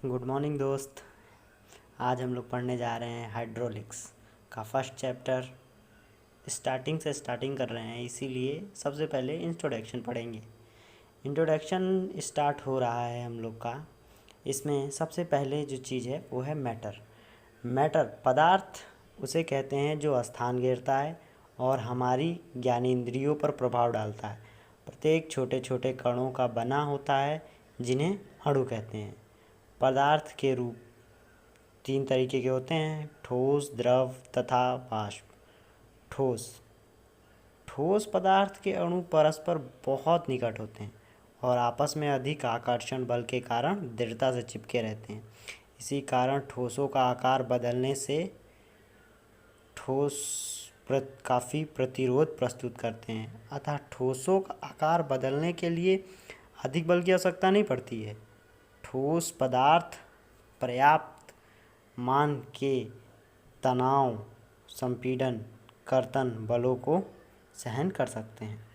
Good morning दोस्त। आज हम लोग पढ़ने जा रहे हैं हाइड्रोलिक्स का फर्स्ट चैप्टर। स्टार्टिंग कर रहे हैं, इसीलिए सबसे पहले इंट्रोडक्शन पढ़ेंगे। इंट्रोडक्शन स्टार्ट हो रहा है हम लोग का। इसमें सबसे पहले जो चीज़ है वो है मैटर। मैटर पदार्थ उसे कहते हैं जो स्थान घेरता है और हमारी ज्ञानेंद्रियों पर प्रभाव डालता है। प्रत्येक छोटे छोटे कणों का बना होता है जिन्हें अणु कहते हैं। पदार्थ के रूप तीन तरीके के होते हैं: ठोस, द्रव तथा वाष्प। ठोस ठोस पदार्थ के अणु परस्पर बहुत निकट होते हैं और आपस में अधिक आकर्षण बल के कारण दृढ़ता से चिपके रहते हैं। इसी कारण ठोसों का आकार बदलने से ठोस काफ़ी प्रतिरोध प्रस्तुत करते हैं। अतः ठोसों का आकार बदलने के लिए अधिक बल की आवश्यकता नहीं पड़ती है। ठोस पदार्थ पर्याप्त मान के तनाव, संपीड़न, कर्तन बलों को सहन कर सकते हैं।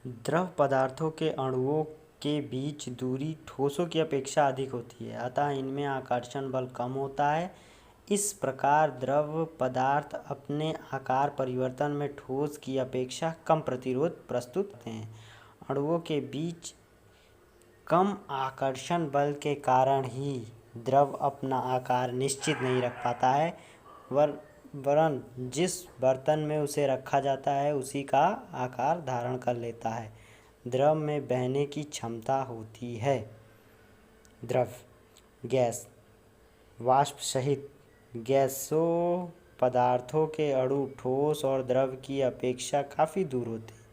द्रव पदार्थों के अणुओं के बीच दूरी ठोसों की अपेक्षा अधिक होती है, अतः इनमें आकर्षण बल कम होता है। इस प्रकार द्रव पदार्थ अपने आकार परिवर्तन में ठोस की अपेक्षा कम प्रतिरोध प्रस्तुत करते हैं। अणुओं के बीच कम आकर्षण बल के कारण ही द्रव अपना आकार निश्चित नहीं रख पाता है, वरन जिस बर्तन में उसे रखा जाता है उसी का आकार धारण कर लेता है। द्रव में बहने की क्षमता होती है। द्रव, गैस, वाष्प सहित गैसों पदार्थों के अणु ठोस और द्रव की अपेक्षा काफ़ी दूर होते हैं,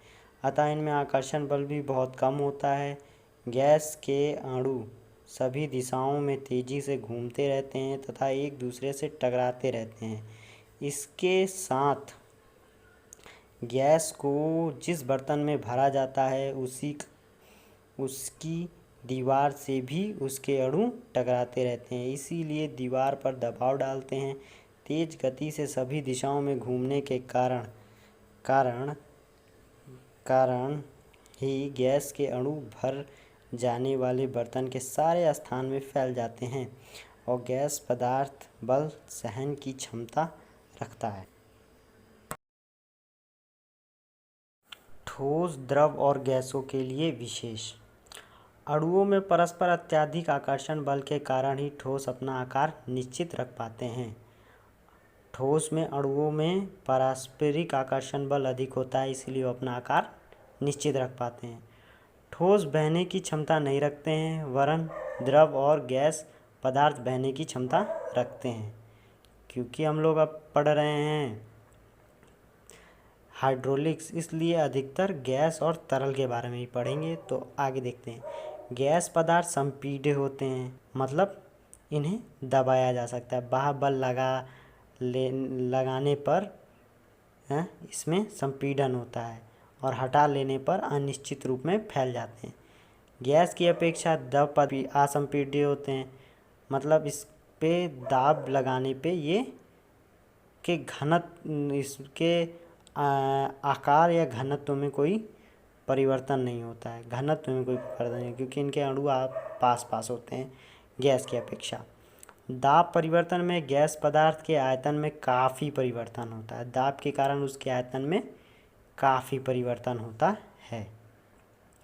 अतः इनमें आकर्षण बल भी बहुत कम होता है। गैस के अणु सभी दिशाओं में तेजी से घूमते रहते हैं तथा एक दूसरे से टकराते रहते हैं। इसके साथ गैस को जिस बर्तन में भरा जाता है उसकी दीवार से भी उसके अणु टकराते रहते हैं, इसीलिए दीवार पर दबाव डालते हैं। तेज गति से सभी दिशाओं में घूमने के कारण ही गैस के अणु भर जाने वाले बर्तन के सारे स्थान में फैल जाते हैं और गैस पदार्थ बल सहन की क्षमता रखता है। ठोस, द्रव और गैसों के लिए विशेष। अणुओं में परस्पर अत्यधिक आकर्षण बल के कारण ही ठोस अपना आकार निश्चित रख पाते हैं। ठोस में अणुओं में पारस्परिक आकर्षण बल अधिक होता है, इसलिए वो अपना आकार निश्चित रख पाते हैं। ठोस बहने की क्षमता नहीं रखते हैं, वरन द्रव और गैस पदार्थ बहने की क्षमता रखते हैं। क्योंकि हम लोग अब पढ़ रहे हैं हाइड्रोलिक्स, इसलिए अधिकतर गैस और तरल के बारे में ही पढ़ेंगे। तो आगे देखते हैं। गैस पदार्थ संपीड्य होते हैं, मतलब इन्हें दबाया जा सकता है। बाह्य बल लगाने पर इसमें संपीड़न होता है और हटा लेने पर अनिश्चित रूप में फैल जाते हैं। गैस की अपेक्षा द्रव पदार्थ असंपीड्य होते हैं, मतलब इस पे दाब लगाने पे ये के घनत्व, इसके आकार या घनत्व में कोई परिवर्तन नहीं होता है। घनत्व में कोई परिवर्तन नहीं, क्योंकि इनके अणु पास पास होते हैं गैस की अपेक्षा। दाब परिवर्तन में गैस पदार्थ के आयतन में काफ़ी परिवर्तन होता है। दाब के कारण उसके आयतन में काफ़ी परिवर्तन होता है।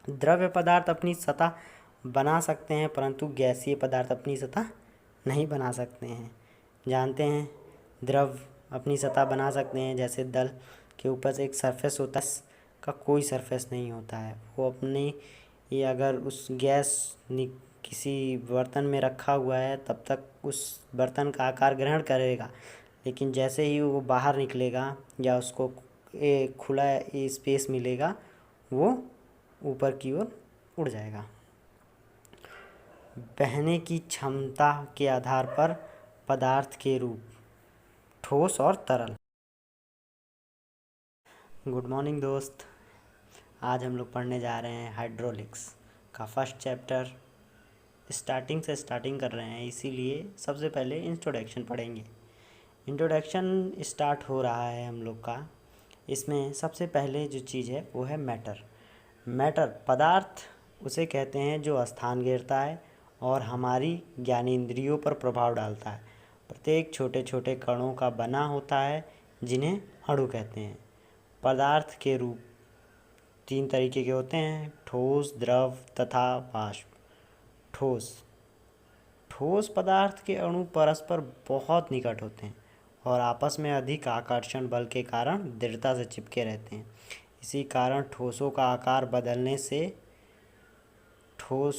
द्रव्य पदार्थ अपनी सतह बना सकते हैं, परंतु गैसीय पदार्थ अपनी सतह नहीं बना सकते हैं। जानते हैं, द्रव अपनी सतह बना सकते हैं, जैसे दल के ऊपर से एक सरफेस होता है, का कोई सरफेस नहीं होता है। वो अपनी ये अगर उस गैस किसी बर्तन में रखा हुआ है तब तक उस बर्तन का आकार ग्रहण करेगा, लेकिन जैसे ही वो बाहर निकलेगा या उसको एक खुला स्पेस मिलेगा, वो ऊपर की ओर उड़ जाएगा। बहने की क्षमता के आधार पर पदार्थ के रूप: ठोस और तरल। गुड मॉर्निंग दोस्त। आज हम लोग पढ़ने जा रहे हैं हाइड्रोलिक्स का फर्स्ट चैप्टर। स्टार्टिंग कर रहे हैं, इसीलिए सबसे पहले इंट्रोडक्शन पढ़ेंगे। इंट्रोडक्शन स्टार्ट हो रहा है हम लोग का। इसमें सबसे पहले जो चीज़ है वो है मैटर। मैटर पदार्थ उसे कहते हैं जो स्थान घेरता है और हमारी ज्ञानेंद्रियों पर प्रभाव डालता है। प्रत्येक छोटे छोटे कणों का बना होता है जिन्हें अणु कहते हैं। पदार्थ के रूप 3 तरीके के होते हैं: ठोस, द्रव तथा वाष्प। ठोस पदार्थ के अणु परस्पर बहुत निकट होते हैं और आपस में अधिक आकर्षण बल के कारण दृढ़ता से चिपके रहते हैं। इसी कारण ठोसों का आकार बदलने से ठोस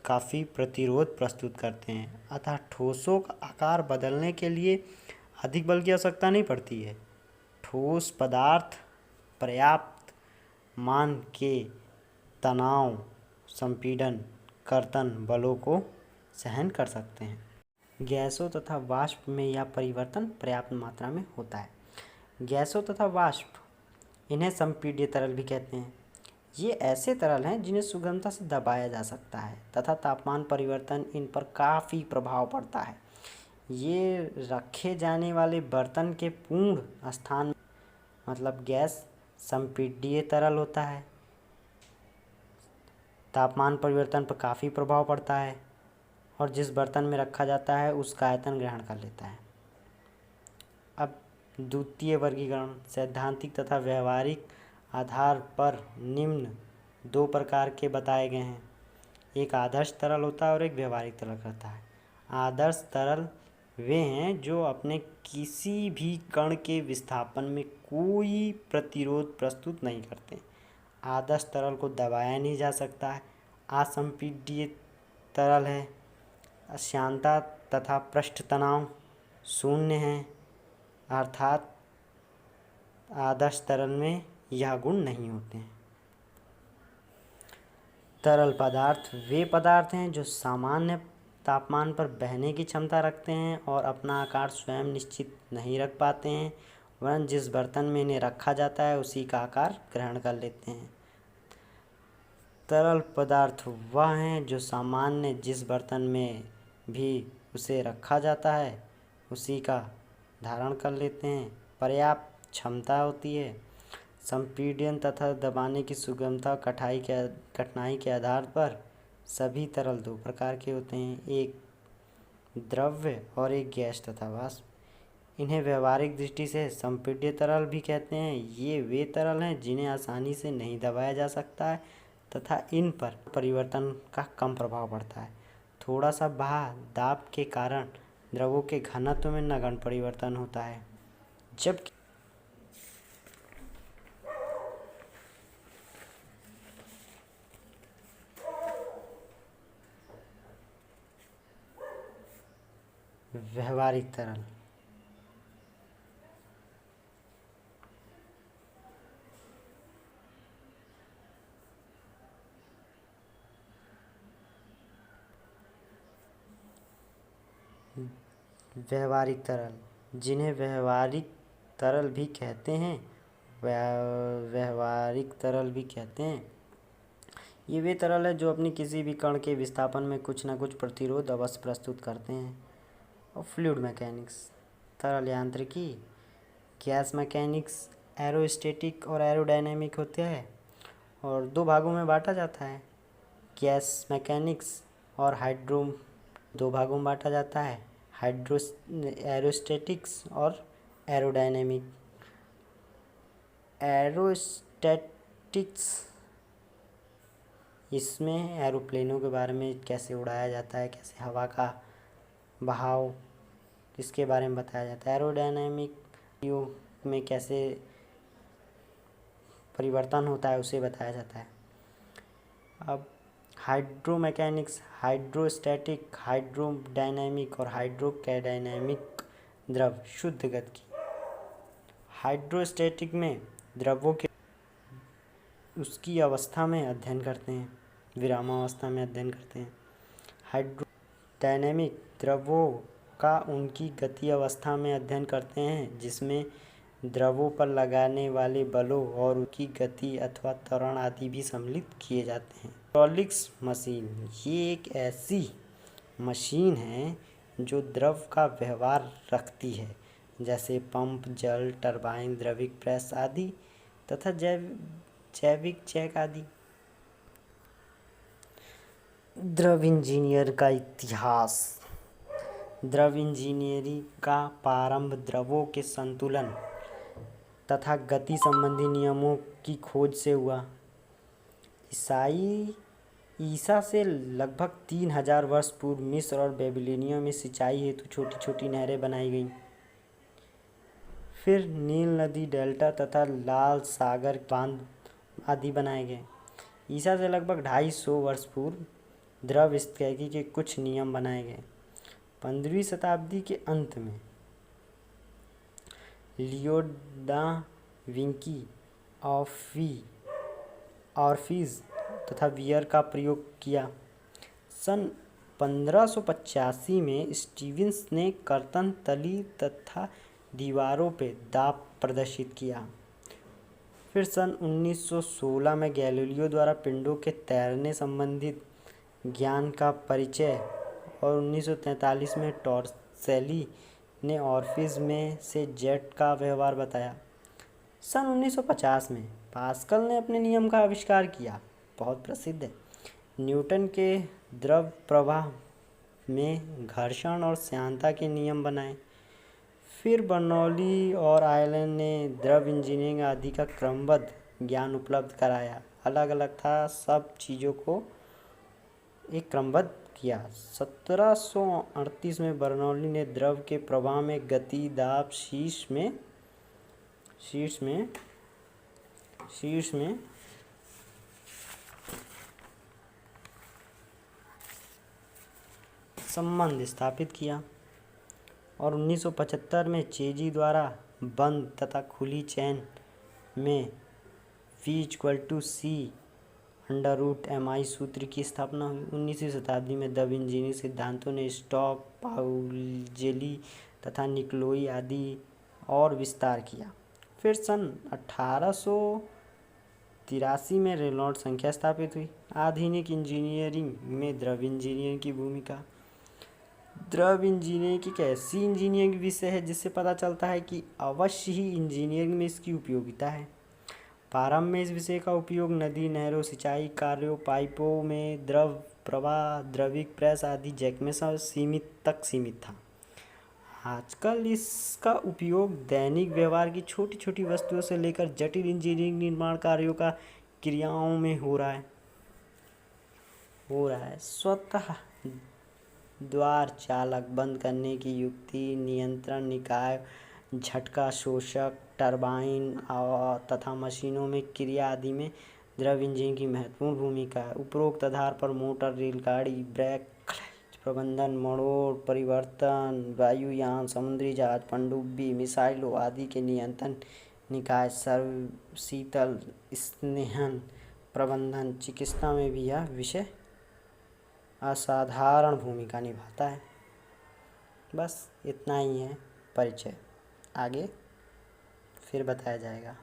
काफ़ी प्रतिरोध प्रस्तुत करते हैं। अतः ठोसों का आकार बदलने के लिए अधिक बल की आवश्यकता नहीं पड़ती है। ठोस पदार्थ पर्याप्त मान के तनाव, संपीड़न, कर्तन बलों को सहन कर सकते हैं। गैसों तथा वाष्प में यह परिवर्तन पर्याप्त मात्रा में होता है। गैसों तथा वाष्प, इन्हें संपीड्य तरल भी कहते हैं। ये ऐसे तरल हैं जिन्हें सुगमता से दबाया जा सकता है तथा तापमान परिवर्तन इन पर काफ़ी प्रभाव पड़ता है। ये रखे जाने वाले बर्तन के पूर्ण स्थान मतलब गैस संपीड्य तरल होता है। तापमान परिवर्तन पर काफ़ी प्रभाव पड़ता है और जिस बर्तन में रखा जाता है उसका आयतन ग्रहण कर लेता है। अब द्वितीय वर्गीकरण सैद्धांतिक तथा व्यवहारिक आधार पर निम्न 2 प्रकार के बताए गए हैं। एक आदर्श तरल होता है और एक व्यवहारिक तरल होता है। आदर्श तरल वे हैं जो अपने किसी भी कण के विस्थापन में कोई प्रतिरोध प्रस्तुत नहीं करते। आदर्श तरल को दबाया नहीं जा सकता है। असंपीड्य तरल है। अशांतता तथा पृष्ठ तनाव शून्य है, अर्थात आदर्श तरल में यह गुण नहीं होते हैं। तरल पदार्थ वे पदार्थ हैं जो सामान्य तापमान पर बहने की क्षमता रखते हैं और अपना आकार स्वयं निश्चित नहीं रख पाते हैं, वरन जिस बर्तन में इन्हें रखा जाता है उसी का आकार ग्रहण कर लेते हैं। तरल पदार्थ वह हैं जो सामान्य जिस बर्तन में भी उसे रखा जाता है उसी का धारण कर लेते हैं। पर्याप्त क्षमता होती है। संपीड़न तथा दबाने की सुगमता कठिनाई के आधार पर सभी तरल 2 प्रकार के होते हैं, एक द्रव्य और एक गैस तथा वाष्प। इन्हें व्यवहारिक दृष्टि से संपीड्य तरल भी कहते हैं। ये वे तरल हैं जिन्हें आसानी से नहीं दबाया जा सकता है तथा इन पर परिवर्तन का कम प्रभाव पड़ता है। थोड़ा सा बहा दाब के कारण द्रवों के घनत्व में नगण्य परिवर्तन होता है, जबकि व्यवहारिक तरल जिन्हें व्यवहारिक तरल भी कहते हैं, व्यवहारिक तरल भी कहते हैं। ये वे तरल है जो अपनी किसी भी कण के विस्थापन में कुछ न कुछ प्रतिरोध अवश्य प्रस्तुत करते हैं। और फ्लूइड मैकेनिक्स, तरल यांत्रिकी, गैस मैकेनिक्स एरोस्टैटिक और एरोडायनेमिक होते हैं और 2 भागों में बांटा जाता है। गैस मैकेनिक्स और 2 भागों में बांटा जाता है, एरोस्टैटिक्स और एरोडायनेमिक। एरोस्टैटिक्स, इसमें एरोप्लेनों के बारे में कैसे उड़ाया जाता है, कैसे हवा का बहाव, इसके बारे में बताया जाता है। एरोडायनेमिक में कैसे परिवर्तन होता है उसे बताया जाता है। अब हाइड्रोमैकेनिक्स, हाइड्रोस्टैटिक, हाइड्रोडायनेमिक और हाइड्रोडायनेमिक द्रव शुद्ध गति की। हाइड्रोस्टैटिक में द्रवों के उसकी अवस्था में अध्ययन करते हैं, विरामावस्था में अध्ययन करते हैं। हाइड्रोडायनेमिक द्रवों का उनकी गति अवस्था में अध्ययन करते हैं जिसमें द्रवों पर लगाने वाले बलों और उनकी गति अथवा त्वरण आदि भी सम्मिलित किए जाते हैं। हाइड्रोलिक्स मशीन, ये एक ऐसी मशीन है जो द्रव का व्यवहार रखती है, जैसे पंप, जल, टरबाइन, द्रविक प्रेस आदि तथा जैविक चेक आदि। द्रव इंजीनियर का इतिहास। द्रव इंजीनियरिंग का प्रारंभ द्रवों के संतुलन तथा गति संबंधी नियमों की खोज से हुआ। ईसा से लगभग 3000 वर्ष पूर्व मिस्र और बेबीलोनिया में सिंचाई हेतु छोटी छोटी नहरें बनाई गईं। फिर नील नदी डेल्टा तथा लाल सागर बांध आदि बनाए गए। ईसा से लगभग 250 वर्ष पूर्व द्रव स्थैतिकी के कुछ नियम बनाए गए। 15वीं शताब्दी के अंत में लियो दा विंची ऑरिफिस तथा वियर का प्रयोग किया। सन 1585 में स्टीवेंस ने कर्तन तली तथा दीवारों पर दाब प्रदर्शित किया। फिर सन 1916 में गैलीलियो द्वारा पिंडों के तैरने संबंधित ज्ञान का परिचय और 1943 में टॉर्सेली ने ऑरिफिस में से जेट का व्यवहार बताया। सन 1950 में पास्कल ने अपने नियम का आविष्कार किया, बहुत प्रसिद्ध है। न्यूटन के द्रव प्रवाह में घर्षण और श्यानता के नियम बनाए। फिर बर्नौली और आयरलैंड ने द्रव इंजीनियरिंग आदि का क्रमबद्ध ज्ञान उपलब्ध कराया। अलग अलग था, सब चीज़ों को एक क्रमबद्ध किया। 1738 में बर्नौली ने द्रव के प्रवाह में गति, दाब, शीर्ष में संबंध स्थापित किया और 1975 में चेजी द्वारा बंद तथा खुली चेन में V=C√mi सूत्र की स्थापना हुई। 19वीं शताब्दी में द्रव इंजीनियरिंग सिद्धांतों ने स्टॉक, पाउजेली तथा निकोलाई आदि और विस्तार किया। फिर सन 1883 में रेनॉल्ड्स संख्या स्थापित हुई। आधुनिक इंजीनियरिंग में द्रव इंजीनियरिंग की भूमिका। द्रव इंजीनियरिंग एक ऐसी इंजीनियरिंग विषय है जिससे पता चलता है कि अवश्य ही इंजीनियरिंग में इसकी उपयोगिता है। प्रारंभ में इस विषय का उपयोग नदी, नहरों, सिंचाई कार्यों, पाइपों में द्रव प्रवाह, द्रविक प्रेस आदि जैक में सीमित था। आजकल इसका उपयोग दैनिक व्यवहार की छोटी छोटी वस्तुओं से लेकर जटिल इंजीनियरिंग निर्माण कार्यों का क्रियाओं में हो रहा है। स्वतः द्वार चालक बंद करने की युक्ति, नियंत्रण निकाय, झटका शोषक, टरबाइन तथा मशीनों में क्रिया आदि में द्रव इंजन की महत्वपूर्ण भूमिका है। उपरोक्त आधार पर मोटर, रेलगाड़ी, ब्रेक, प्रबंधन, मोड़ परिवर्तन, वायुयान, समुद्री जहाज, पनडुब्बी, मिसाइलों आदि के नियंत्रण निकाय, शीतल स्नेहन प्रबंधन, चिकित्सा में भी यह विषय असाधारण भूमिका निभाता है। बस इतना ही है परिचय, आगे फिर बताया जाएगा।